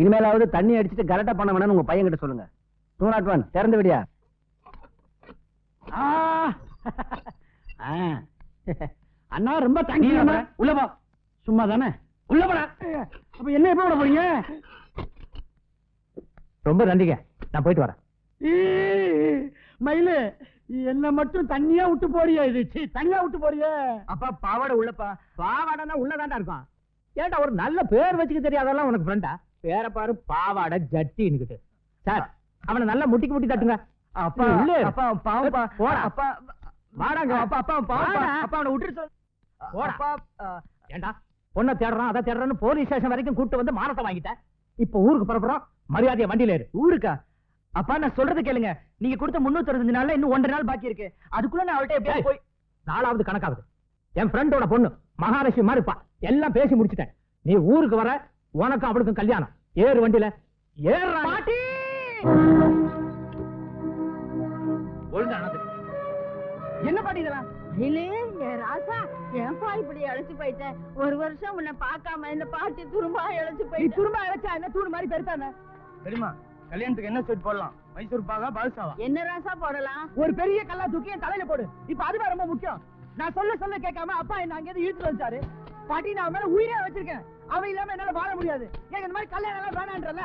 இனிமேலாவது தண்ணி அடிச்சுட்டு கரெக்டா பண்ண வேணும்னு உங்க பையன் கிட்ட சொல்லுங்க. 201 திறந்து விடியா. அண்ணா ரொம்ப தங்கி உள்ளவா சும்மா தானே உள்ள போடா. அப்ப என்ன எப்ப விட போறீங்க? ரொம்ப நன்றிங்க, நான் போயிட்டு வரேன். மயிலு என்ன மட்டும் தண்ணியா விட்டு போறியா? இது தனியா விட்டு போறிய? அப்பா பாவாடை உள்ளப்பா. பாவாடைனா உள்ளதாண்டா இருக்கும். ஏன்டா ஒரு நல்ல பேர் வச்சுக்க தெரியாதெல்லாம் உனக்கு ஃப்ரெண்டா? பேரை பாரு, பாவாடை ஜட்டின்னுக்கிட்டு. சார் அவனை நல்லா முட்டிக்கு முட்டி தட்டுங்க. அப்பா அப்பா பாவப்பா. போடா அப்பா. வாடாங்க அப்பா. அப்பா பாவப்பா. அப்பா அவனை விட்டுட்டு சொல்லு. போடா. ஏண்டா பொண்ணை தேடுறான் அதை தேடுறான்னு போலீஸ் ஸ்டேஷன் வரைக்கும் கூட்டு வந்து மானத்தை வாங்கிட்டேன். இப்ப ஊருக்கு புறப்படுறோம். மரியாதையா வண்டியில ஏறு. ஊருக்கா? அப்பா நான் சொல்றது கேளுங்க. நீங்க கொடுத்த 365 நாள்ல இன்னும் 1.5 நாள் பாக்கி இருக்கு. அதுக்குள்ள நான் அவள்கிட்ட எப்படியா போய் 4வது கணக்காகுது. என் ஃப்ரெண்டோட பொண்ணு மகாலட்சுமி மாதிரி இருப்பா. எல்லாம் பேசி முடிச்சுட்டேன். நீ ஊருக்கு வர, உனக்கும் அவளுக்கும் கல்யாணம். ஏறு வண்டியில. ஏறு பாட்டி. என்ன பாட்டி இதெல்லாம்? ராசா ஏன்பா இப்படி அழைச்சு போயிட்டேன்? ஒரு வருஷம் உன்னை பார்க்காம இந்த பாட்டி துரும்பா இழைச்சு போயிட்டு. துரும்பா இழைச்சா என்ன? தூணு மாதிரி பெருத்தானே? தெரியுமா கல்யாணத்துக்கு என்ன ஸ்வீட் போடலாம்? மைசூர் பாகா பால்சாவா? என்ன ராசா போடலாம்? ஒரு பெரிய கல்லா தூக்கி என் தலையில போடு. இப்ப அதுதான் ரொம்ப முக்கியம். நான் சொல்ல கேட்காம அப்பா என்ன அங்கே இழுத்து வச்சாரு. பாட்டி நான் மேல உயிரே வச்சிருக்கேன். அவன் இல்லாம என்னால வாழ முடியாது. இந்த மாதிரி கல்யாணம் எல்லாம் வேணான்றல.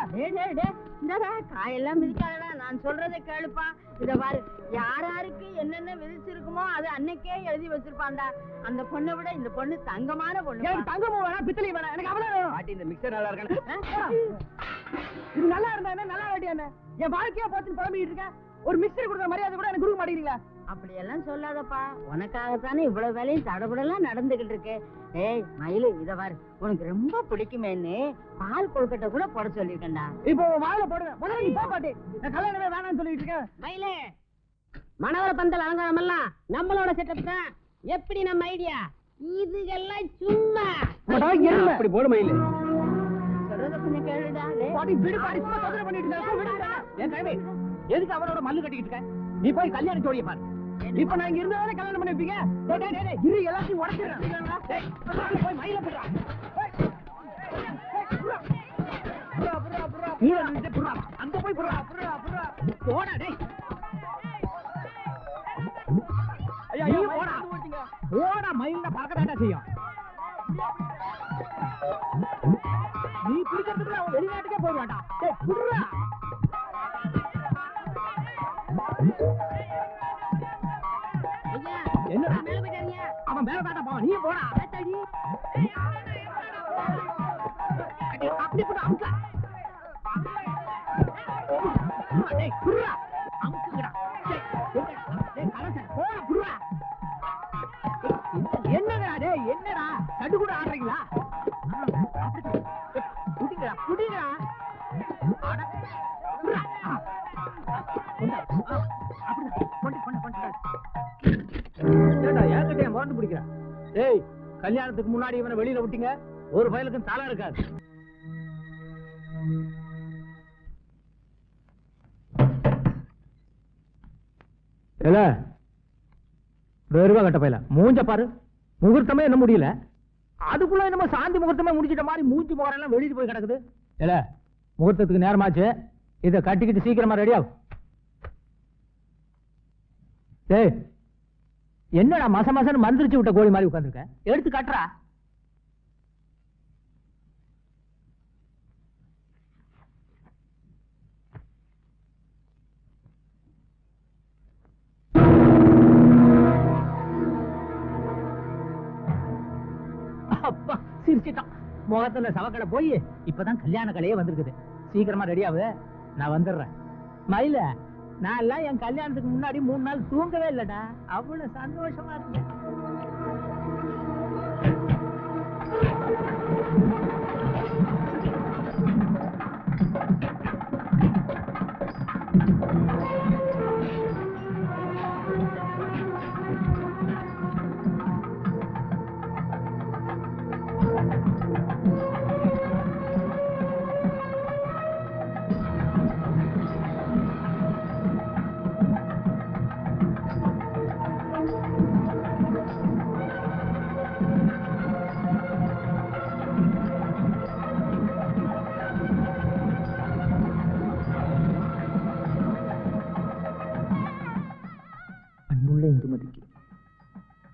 இந்தடா காயெல்லாம் மிதிக்காதடா. நான் சொல்றதை கேளுப்பா. இத பாரு, யாராருக்கு என்னென்ன விதிச்சிருக்குமோ அது அன்னைக்கே எழுதி வச்சிருப்பான்டா. அந்த பொண்ணை விட இந்த பொண்ணு தங்கமான பொண்ணு. எனக்கு தங்கமும் வேணாம், பித்தளையும் வேணாம். எனக்கு அவ்வளவு வேணும். பாட்டி இந்த மிக்சர் நல்லா இருக்கானே. இது நல்லா இருந்தா என்ன, நல்லா வேண்டிய என்ன? என் வாழ்க்கையா பார்த்து புலம்பிட்டு இருக்கேன். ஒரு மிக்சர் கொடுக்குற மரியாதை கூட எனக்கு கொடுக்க மாட்டேங்கிறீங்களா? அப்படி எல்லாம் சொல்லாதப்பா. உனக்காகத்தானே இவ்வளவு வேலையும் தடபுடலாம் நடந்துகிட்டு இருக்கு. ஏய் மயிலு, இத பாரு, உனக்கு ரொம்ப பிடிக்குமேன்னு பால் கொழுக்கட்டை கூட போட சொல்லிருக்கேன்டா. இப்போ வாயில போடுவேன். முதல்ல நீ போ பாட்டி. நான் கல்யாணமே வேணாம்னு சொல்லிட்டு இருக்கேன். மயிலு, மணவர பந்தல் அலங்காரம் எல்லாம் நம்மளோட செட்டப் தான். எப்படி நம்ம ஐடியா? இதுகெல்லாம் சும்மா அப்படி போடு மயிலு. சொல்றத கொஞ்சம் கேளுடா. பாட்டி விடு பாட்டி, சும்மா தொந்தரவு பண்ணிட்டு இருக்க. விடுடா. ஏன் கைவே எதுக்கு அவனோட மல்லு கட்டிக்கிட்டு இருக்க? நீ போய் கல்யாணம் ஜோடியை பாரு. இப்ப நான் இங்க இருந்தாலே கல்யாணம் பண்ணி வைப்பீங்க. இரு எல்லாத்தையும் உடைச்சிடுறேன். போய் மயில போடுறா. அங்க போய் போடுறா. போடா டேய். ஐயா போடா. போடா மயில பறக்கதாண்டா செய்யும். நீ பிடிக்கிறதுக்கு அவன் வெளிநாட்டுக்கே போயிடுவாடா. டேய் புடுறா. என்னடா மேல போயிட்டாங்க? அவன் மேல தாண்டா போவான். நீ போடா. அப்படி போடா. அமுக்க. டேய் புடுறா. அமுக்குங்கடா. டேய் கலச போடா புடுறா. என்னடா டேய், என்னடா சடு கூட ஆடுறீங்களா? புடிங்கடா புடிங்கடா. அட புடுறா. மறந்து பிடிக்கிற. ஏய், கல்யாணத்துக்கு முன்னாடி இவனை வெளியில விட்டீங்க, ஒரு பயலுக்கும் தலை இருக்காது. வெறுவா கட்ட பையல மூஞ்ச பாரு. முகூர்த்தமே என்ன முடியல, அதுக்குள்ள என்னமோ சாந்தி முகூர்த்தமே முடிச்சிட்ட மாதிரி மூஞ்சி முகரெல்லாம் வெளியிட்டு போய் கிடக்குது. இல்ல முகூர்த்தத்துக்கு நேரமாச்சு, இதை கட்டிக்கிட்டு சீக்கிரமா ரெடி ஆகும். ஏய் என்னடா மச மசன்னு மந்திரிச்சு விட்ட கோழி மாதிரி உட்கார்ந்துருக்க? எடுத்து கட்டுறா. அப்பா சிரிச்சிட்டான். முகத்துல சவக்கடை போய் இப்பதான் கல்யாண கலையே வந்திருக்குது. சீக்கிரமா ரெடியாவு, நான் வந்துடுறேன். மயில, நான் எல்லாம் என் கல்யாணத்துக்கு முன்னாடி 3 நாள் தூங்கவே இல்லடா. அவ்வளவு சந்தோஷமா இருந்தேன்.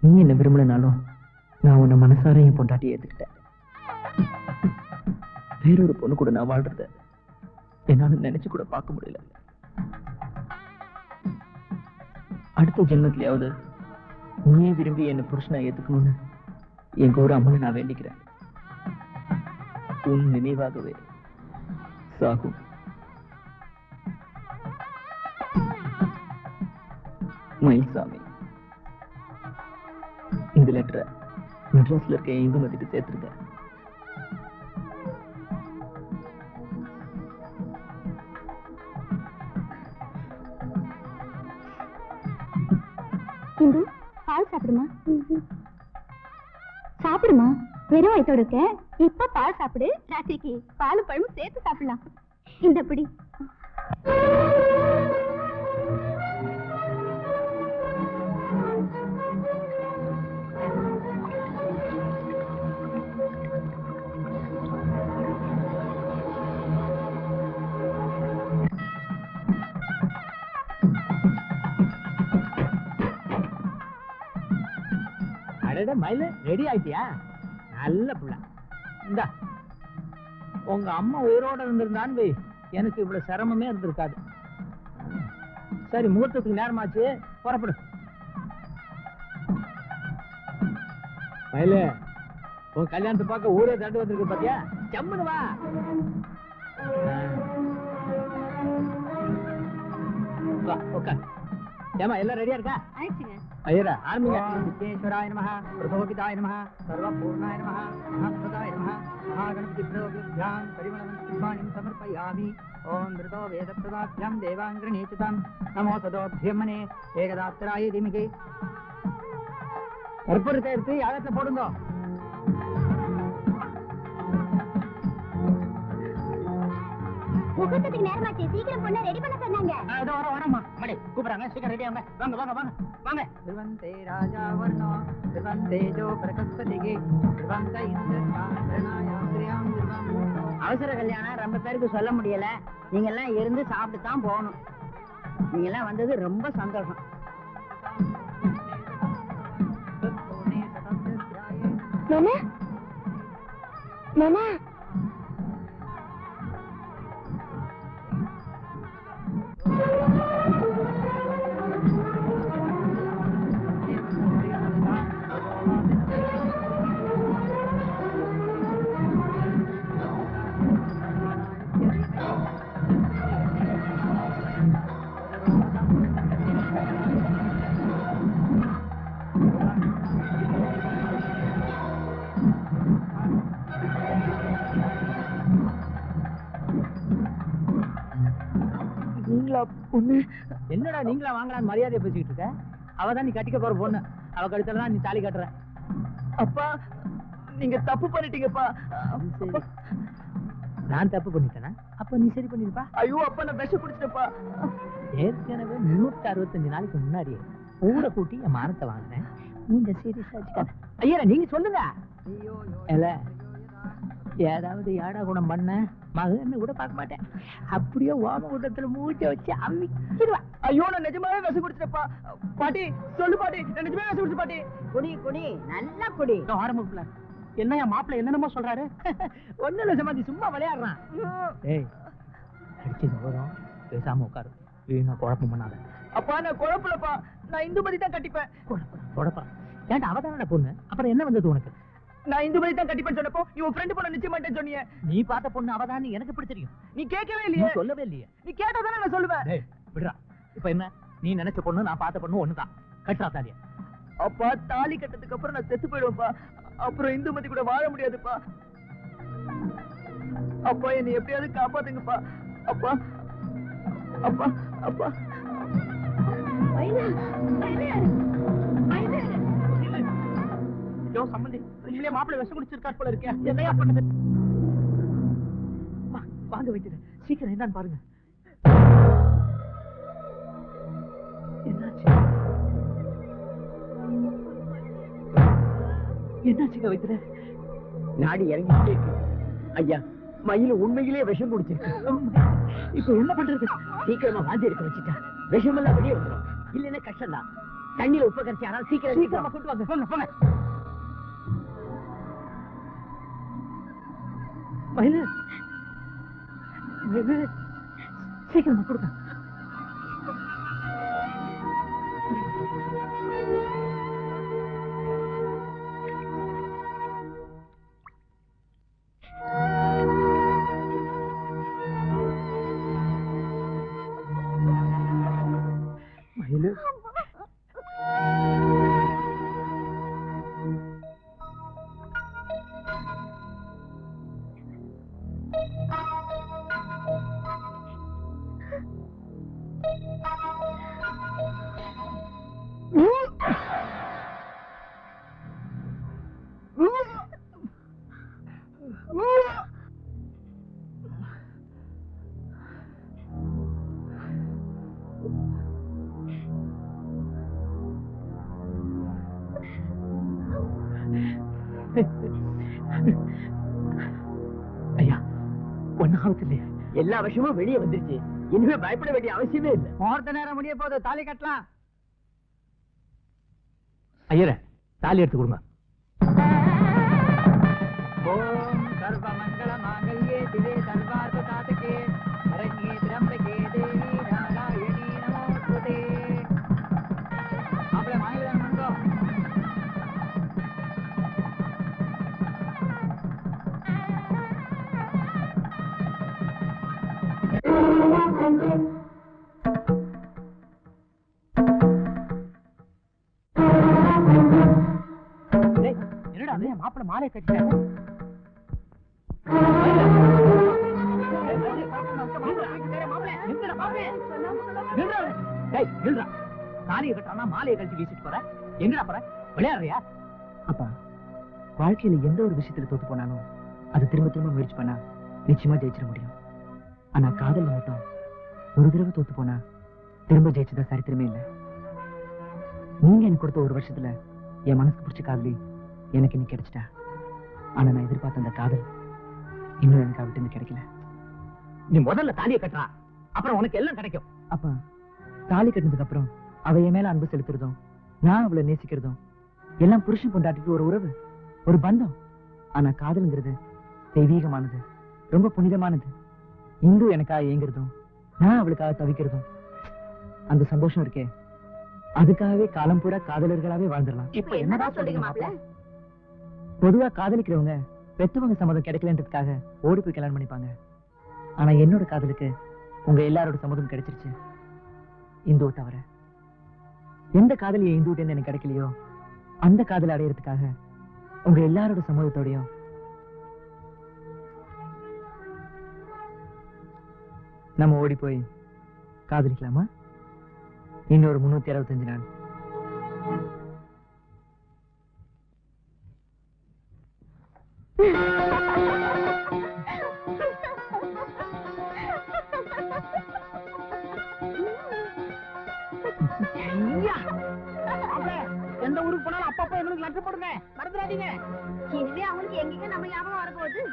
நீ என்ன விரும்பலனாலும் நான் உன்னை மனசார என் பொண்டாட்டி ஏத்துக்கிட்டேன். வேறொரு பொண்ணு கூட நான் வாழ்றத என்னால நினைச்சு கூட பார்க்க முடியல. அடுத்த ஜென்மத்திலேயாவது நீயே விரும்பி என்ன புருஷனா ஏத்துக்கணும்னு என் கௌர அம்மனை நான் வேண்டிக்கிறேன். உன் நினைவாகவே சாகும். மயில்சாமி. இந்த லெட்டரை மெட்ராஸ்ல இருக்க இந்துமதிக்கு சேர்த்திருக்க. இந்து பால் சாப்பிடுமா? சாப்பிடுமா, வெறும் வயிற்றோட இருக்க. இப்ப பால் சாப்பிடு, ராத்திரிக்கு பாலும் பழமும் சேர்த்து சாப்பிடலாம். இந்த பிடி. மயில ரெடி ஆயிட்டியா? நல்ல புள்ள. இந்த உங்க அம்மா உயிரோட இருந்திருந்தான்னு எனக்கு இவ்வளவு சிரமமே இருந்திருக்காது. சரி, முகூர்த்தத்துக்கு நேரமாச்சு, புறப்படு. மயில, உன் கல்யாணத்தை பார்க்க ஊரே தண்டு வந்திருக்கு பாத்தியா? ஜம்முன்னு வா. உட்கார். ஏமா எல்லாம் ரெடியா இருக்கா? ஐயரா ஆரம்பிங்க. விக்னேஸ்வராய நமஹ, பிரபோகிதாய நமஹ, சர்வபூர்ணாய நமஹ, மஹத்வதாய நமஹ, மகாகணபதி பிரபோகித்யாம் பரிமளம் சமர்ப்பயாமி. ஓம் மிருதோ வேதப்ரதாப்யாம் தேவாங்கிரணீச்சுதாம் நமோ சதோத்யமனே ஏகதாத்ராய திமிகே. கற்பூரத்தை எடுத்து யாகத்துல போடுங்க. முகூர்த்தத்துக்கு நேரமாச்சு, சீக்கிரம் பொண்ணை ரெடி பண்ண சொன்னாங்க. அதோ வரமா மடி கூப்பிடுறாங்க, சீக்கிரம் ரெடி ஆங்க. வாங்க வாங்க வாங்க வாங்க. திருவந்தே ராஜா வர்ணோ திருவந்தேஜோ பிரகஸ்பதிகே திருவந்த இந்திரநாயாந்திரியாம் திருவம். அவசர கல்யாணம் ரொம்ப பேருக்கு சொல்ல முடியல. நீங்க எல்லாம் இருந்து சாப்பிட்டு தான் போகணும். நீங்க எல்லாம் வந்தது ரொம்ப சந்தோஷம். நோனா நோனா, என்னடா நீங்களா வாங்கலான்னு மரியாதையை பேசிக்கிட்டு இருக்க? அவதான் நீ கட்டிக்க போற பொண்ணு. அவ கழுத்துல தான் நீ தாலி கட்டுற. அப்பா, நீங்க தப்பு பண்ணிட்டீங்கப்பா. நான் தப்பு பண்ணிட்டேனா? அப்ப நீ சரி பண்ணிருப்பா. ஐயோ அப்பா, நான் விஷம் குடிச்சிட்டப்பா. ஏற்கனவே 365 நாளைக்கு முன்னாடியே கூட கூட்டி என் மானத்தை வாங்கினேன். நீங்க சீரியஸா ஐயா நீங்க சொல்லுங்க. ஏதாவது ஏடா குணம் பண்ண மகன்னு கூட பார்க்க மாட்டேன். அப்படியே ஓம கூட்டத்துல மூச்ச வச்சு அம்மிச்சிருவா. ஐயோ, நான் நிஜமாவே விஷம் குடிச்சிட்டப்பா. பாட்டி சொல்லு பாட்டி, நான் நிஜமாவே விஷம் குடிச்ச பாட்டி. குடி குடி, நல்லா குடி. ஆரம்பிக்கல. என்ன என் மாப்பிள்ள என்னென்னமோ சொல்றாரு? ஒண்ணு இல்ல சமாதி, சும்மா விளையாடுறான். ஏய், அடிச்சது போதும், பேசாம உட்காரு. வீணா குழப்பம் பண்ணாத. அப்பா நான் குழப்பலப்பா, நான் இந்துமதி தான் கட்டிப்பேன். குழப்பா ஏன்டா? அவதான பொண்ணு, அப்புறம் என்ன வந்தது உனக்கு? நான் இந்துமதி தான் கட்டிப்பேன்னு சொன்னப்போ நீ உன் ஃப்ரெண்ட் பொண்ணு நிச்சயம் மாட்டேன்னு சொன்னீங்க. நீ பார்த்த பொண்ணு அவதான் எனக்கு எப்படி தெரியும்? நீ கேட்கவே இல்லையே. சொல்லவே இல்லையே. நீ கேட்டாதானே நான் சொல்லுவேன். விடுறா. இப்ப என்ன, நீ நினைச்ச பொண்ணு நான் பார்த்த பொண்ணு ஒண்ணுதான். கட்டுறா தாலியா. அப்பா, தாலி கட்டதுக்கு அப்புறம் நான் செத்து போயிடுவேன்ப்பா. அப்புறம் இந்துமதி கூட வாழ முடியாதுப்பா. அப்பா, என்னை எப்படியாவது காப்பாத்துங்கப்பா. அப்பா அப்பா அப்பா. ஐயோ சம்பந்தி, உண்மையிலே மாப்பிள்ளை விஷம் குடிச்சிருக்காரு போல இருக்கேன். என்னையா பண்ணது? வாங்க வைக்கிறேன், சீக்கிரம் என்னன்னு பாருங்க. என்னாச்சுங்க வைக்கிறேன்? நாடி இறங்கிட்டே இருக்கு ஐயா. மயில உண்மையிலே விஷம் குடிச்சிருக்கு. இப்ப என்ன பண்றது? சீக்கிரமா வாந்தி எடுக்க வச்சுட்டா விஷமெல்லாம் வெளியே வந்துடும். இல்லைன்னா கஷ்டம் தான். தண்ணியில உப்பு கரைச்சி யாராவது சீக்கிரமா கூட்டு வாங்க. போங்க போங்க. மயிலு சீக்கிரமா கொடுங்க. மயிலு ஐயா ஒன்னாவது இல்லையா? எல்லா விஷயமும் வெளியே வந்துருச்சு. இனிமே பயப்பட வேண்டிய அவசியமே இல்லை. முகூர்த்த நேரம் முடிய போது தாலி கட்டலாம். ஐயரே தாலி எடுத்து கொடுங்க. ஓம் சர்வ மங்கள மாங்கல்யே திவே சர்வார்த்த சாதகே அரண்யே திரம்பகே தேவி நாராயணி நமோஸ்துதே. आपले मांगले म्हणतो. என்னடா அது மாப்பிள மாலை கட்டிட்டாரு. தாலியை கட்டானா மாலையை கழிச்சு வீசிட்டு போற. எங்கடா போற? விளையாடுறியா? அப்பா வாழ்க்கையில எந்த ஒரு விஷயத்துல தோத்து போனாலும் அது திரும்ப திரும்ப முயற்சி பண்ணா நிச்சயமா ஜெயிச்சிட முடியும். ஆனா காதல் மட்டும் ஒரு தடவை தோத்து போனா திரும்ப ஜெயிச்சதா சரித்திரமே இல்லை. நீங்க எனக்கு கொடுத்த ஒரு வருஷத்துல என் மனசுக்கு பிடிச்ச காதலி எனக்கு இன்னைக்கு கிடைச்சிட்டா. ஆனா நான் எதிர்பார்த்த அந்த காதல் இன்னும் எனக்கு அவகிட்ட இருந்து கிடைக்கல. நீ முதல்ல தாலியை கட்டுறா, அப்புறம் உனக்கு எல்லாம் கிடைக்கும். அப்பா தாலி கட்டினதுக்கு அப்புறம் அவ என் மேல அன்பு செலுத்துறதும் நான் அவளை நேசிக்கிறதும் எல்லாம் புருஷன் பொண்டாட்டிக்கு ஒரு உறவு, ஒரு பந்தம். ஆனா காதல்ங்கிறது தெய்வீகமானது, ரொம்ப புனிதமானது. இந்து எனக்காக ஏங்குறதும் நான் அவளுக்காக தவிக்கிறதும் அந்த சந்தோஷம் இருக்கே, அதுக்காகவே காலம் பூரா காதலர்களாவே வாழ்ந்துடலாம். இப்ப என்னடா சொல்றீங்க மாப்பிள்ள? பொதுவா காதலிக்கிறவங்க பெத்தவங்க சம்மதம் கிடைக்கலன்றதுக்காக ஓடி போய் கல்யாணம் பண்ணிப்பாங்க. ஆனா என்னோட காதலுக்கு உங்க எல்லாரோட சம்மதம் கிடைச்சிருச்சு, இந்துவை தவிர. எந்த காதலியை இந்துவிட்டு எனக்கு கிடைக்கலையோ அந்த காதலை அடையிறதுக்காக உங்க எல்லாரோட சம்மதத்தோடையும் நம்ம ஓடி போய் காதலிக்கலாமா? இன்னொரு 365 நாள். எந்த ஊருக்கு போனாலும் அப்பப்ப எங்களுக்கு லெட்டர் போடுங்க, மறந்துடாதீங்க. இனிமே அவங்களுக்கு எங்கெங்க நம்ம ஞாபகம் வரப்போகுது.